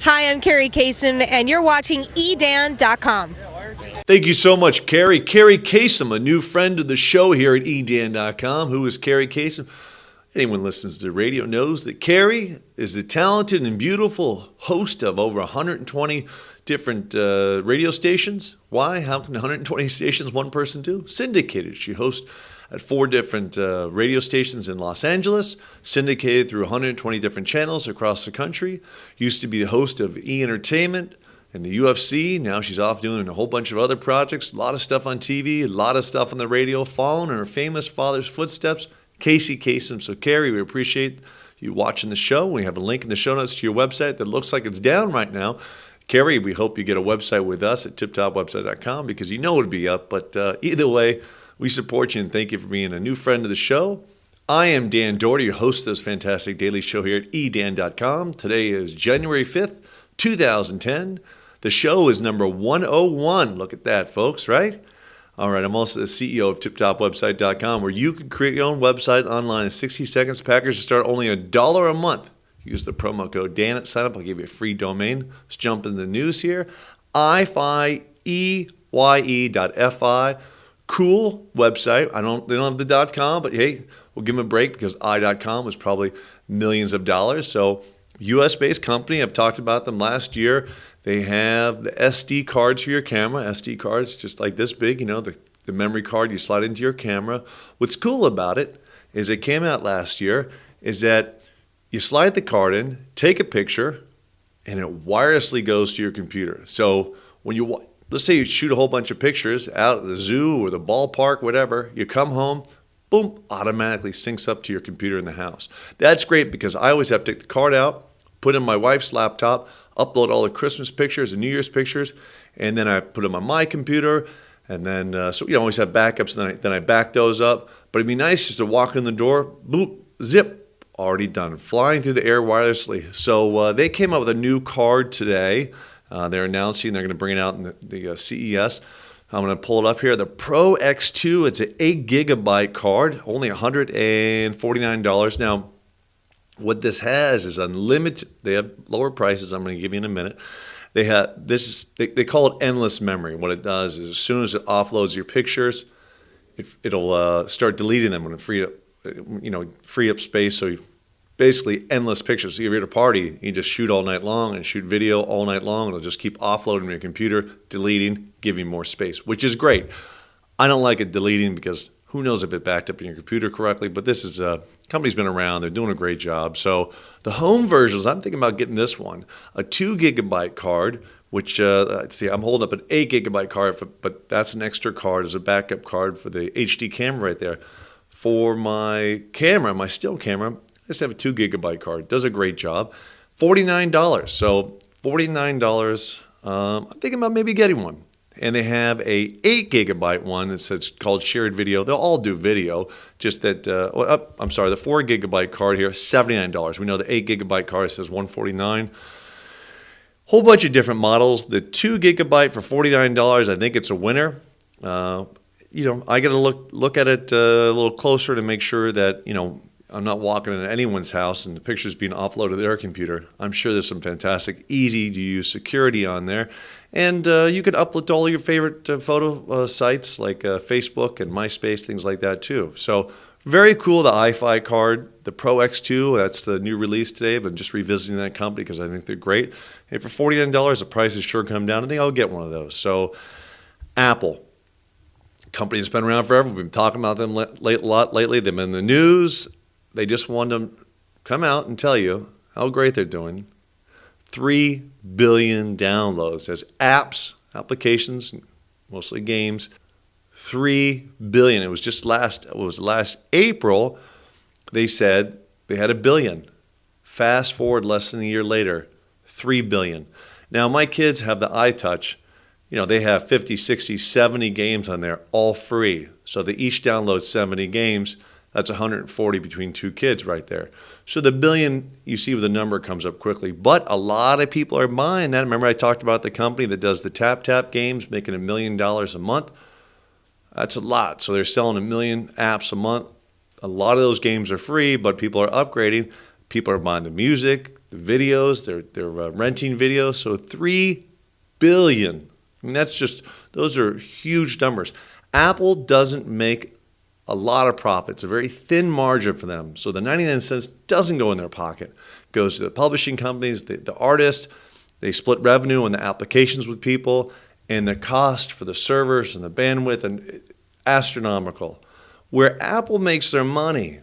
Hi, I'm Carrie Kasem, and you're watching edan.com. Thank you so much, Carrie. Carrie Kasem, a new friend of the show here at edan.com. Who is Carrie Kasem? Anyone listens to the radio knows that Carrie is the talented and beautiful host of over 120 different radio stations. Why? How can 120 stations one person do? Syndicated. She hosts at 4 different radio stations in Los Angeles, syndicated through 120 different channels across the country. Used to be the host of E! Entertainment and the UFC. Now she's off doing a whole bunch of other projects, a lot of stuff on TV, a lot of stuff on the radio, following in her famous father's footsteps, Casey Kasem. So Carrie, we appreciate you watching the show. We have a link in the show notes to your website that looks like it's down right now. Carrie, we hope you get a website with us at tiptopwebsite.com because you know it'll be up. But either way, we support you and thank you for being a new friend of the show. I am Dan Doherty, your host of this fantastic daily show here at edan.com. Today is January 5th, 2010. The show is number 101. Look at that, folks, right? All right, I'm also the CEO of tiptopwebsite.com, where you can create your own website online in 60 seconds. Package start only $1 a month. Use the promo code Dan at sign up. I'll give you a free domain. Let's jump into the news here. EYE.fi. Cool website. They don't have the .com, but hey, we'll give them a break because i.com was probably millions of dollars. So U.S.-based company. I've talked about them last year. They have the SD cards for your camera. SD cards just like this big, the memory card you slide into your camera. What's cool about it is it came out last year is that you slide the card in, take a picture, and it wirelessly goes to your computer. So when let's say you shoot a whole bunch of pictures out at the zoo or the ballpark, whatever, you come home, boom, automatically syncs up to your computer in the house. That's great because I always have to take the card out, put it in my wife's laptop, upload all the Christmas pictures and New Year's pictures, and then I put them on my computer, and then so you always have backups, and then I back those up. But it'd be nice just to walk in the door, boop, zip, already done, flying through the air wirelessly. So they came up with a new card today. They're announcing they're going to bring it out in the CES. I'm going to pull it up here. The Pro X2, it's an 8 gigabyte card, only $149. Now, what this has is unlimited. They have lower prices. I'm going to give you in a minute. They have they call it endless memory. What it does is as soon as it offloads your pictures, it'll start deleting them when it free up space. So basically endless pictures. So if you're at a party, you just shoot all night long and shoot video all night long. It'll just keep offloading to your computer, deleting, giving more space, which is great. I don't like it deleting because who knows if it backed up in your computer correctly, but this is company's been around. They're doing a great job. So the home versions, I'm thinking about getting this one, a 2 gigabyte card, which, see, I'm holding up an 8 gigabyte card, but that's an extra card as a backup card for the HD camera right there. For my camera, my still camera, I just have a 2 gigabyte card. Does a great job. $49. So $49, I'm thinking about maybe getting one. And they have a 8 gigabyte one. It's called Shared Video. They'll all do video. Just that, the 4 gigabyte card here, $79. We know the 8 gigabyte card says $149. Whole bunch of different models. The 2 gigabyte for $49, I think it's a winner. I got to look at it a little closer to make sure that, I'm not walking into anyone's house and the picture's being offloaded to their computer. I'm sure there's some fantastic, easy-to-use security on there. And you can upload to all your favorite photo sites like Facebook and MySpace, things like that too. So very cool, the iFi card. The Pro X2, that's the new release today. I've been just revisiting that company because I think they're great. And for $49, the price has sure come down. I think I'll get one of those. So Apple, company that's been around forever. We've been talking about them a lot lately. They've been in the news. They just want to come out and tell you how great they're doing. 3 billion downloads as apps, applications, mostly games. 3 billion. It was last April. They said they had 1 billion. Fast forward less than a year later, 3 billion. Now my kids have the iTouch. They have 50, 60, 70 games on there, all free. So they each download 70 games. That's 140 between 2 kids right there. So the 1 billion, you see where the number comes up quickly. But a lot of people are buying that. Remember I talked about the company that does the tap games, making $1 million a month? That's a lot. So they're selling 1 million apps a month. A lot of those games are free, but people are upgrading. People are buying the music, the videos, they're renting videos. So 3 billion. I mean, those are huge numbers. Apple doesn't make a lot of profit. It's a very thin margin for them. So the 99 cents doesn't go in their pocket. It goes to the publishing companies, the artists. They split revenue on the applications with people, and the cost for the servers and the bandwidth and astronomical. Where Apple makes their money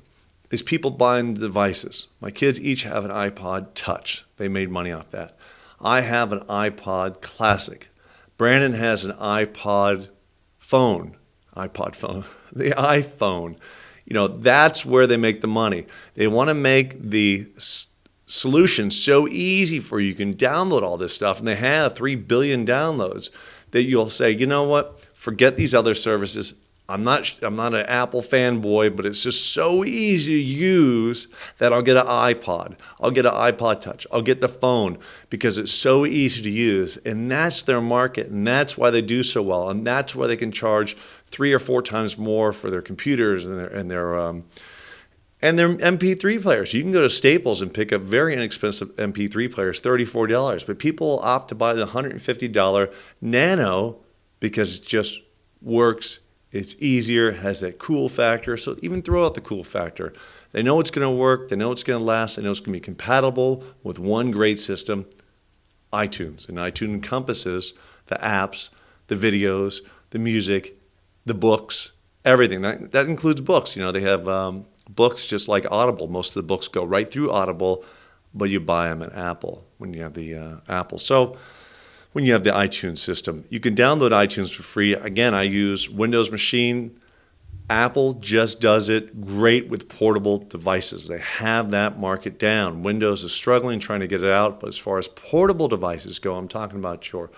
is people buying the devices. My kids each have an iPod Touch. They made money off that. I have an iPod Classic. Brandon has an iPod phone, the iPhone. That's where they make the money. They want to make the solution so easy for you. You can download all this stuff, and they have 3 billion downloads that you'll say, you know what, forget these other services. I'm not an Apple fanboy, but it's just so easy to use that I'll get an iPod. I'll get an iPod Touch. I'll get the phone because it's so easy to use. And that's their market, and that's why they do so well. And that's why they can charge 3 or 4 times more for their computers and their MP3 players. You can go to Staples and pick up very inexpensive MP3 players, $34. But people opt to buy the $150 Nano because it just works. It's easier, has that cool factor. So even throw out the cool factor. They know it's going to work. They know it's going to last. They know it's going to be compatible with one great system, iTunes. And iTunes encompasses the apps, the videos, the music, the books, everything. That includes books. They have books just like Audible. Most of the books go right through Audible, but you buy them at Apple when you have the Apple. So when you have the iTunes system, you can download iTunes for free. Again, I use Windows machine. Apple just does it great with portable devices. They have that market down. Windows is struggling, trying to get it out. But as far as portable devices go, I'm talking about your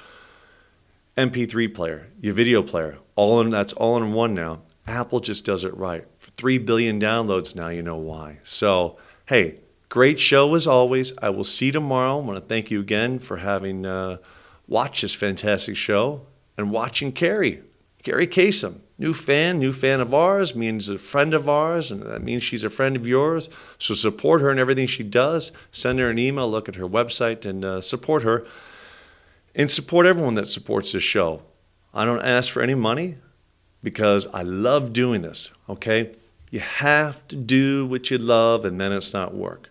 MP3 player, your video player. That's all in one now. Apple just does it right. For 3 billion downloads now, you know why. So, hey, great show as always. I will see you tomorrow. I want to thank you again for having watched this fantastic show and watching Carrie Kasem. New fan of ours, means a friend of ours, and that means she's a friend of yours. So support her in everything she does. Send her an email, look at her website, and support her. And support everyone that supports this show. I don't ask for any money because I love doing this, okay? You have to do what you love, and then it's not work.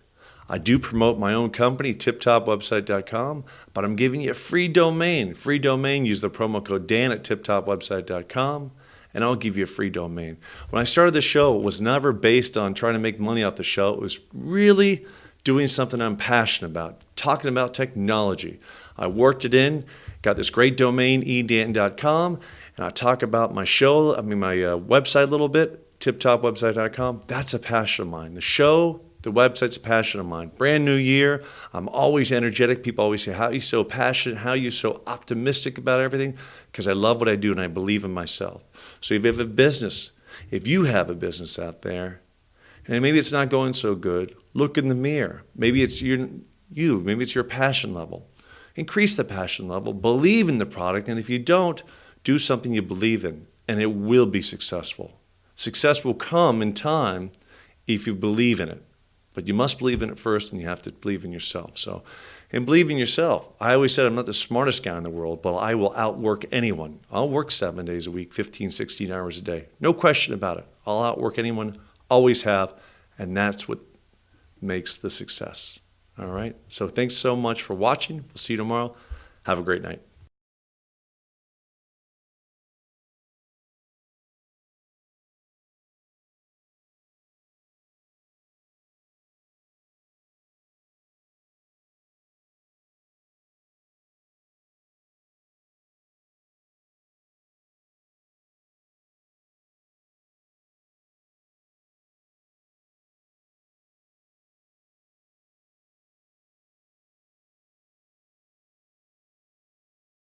I do promote my own company, tiptopwebsite.com, but I'm giving you a free domain. Free domain, use the promo code Dan at tiptopwebsite.com, and I'll give you a free domain. When I started the show, it was never based on trying to make money off the show. It was really doing something I'm passionate about, talking about technology. I worked it in, got this great domain, edanton.com, and I talk about my show, my website a little bit, tiptopwebsite.com. That's a passion of mine. The show, the website's a passion of mine. Brand new year. I'm always energetic. People always say, how are you so passionate? How are you so optimistic about everything? Because I love what I do and I believe in myself. So if you have a business out there, and maybe it's not going so good, look in the mirror. Maybe it's maybe it's your passion level. Increase the passion level. Believe in the product. And if you don't, do something you believe in, and it will be successful. Success will come in time if you believe in it. But you must believe in it first, and you have to believe in yourself. And believe in yourself. I always said I'm not the smartest guy in the world, but I will outwork anyone. I'll work 7 days a week, 15, 16 hours a day. No question about it. I'll outwork anyone, always have, and that's what makes the success. All right? So thanks so much for watching. We'll see you tomorrow. Have a great night.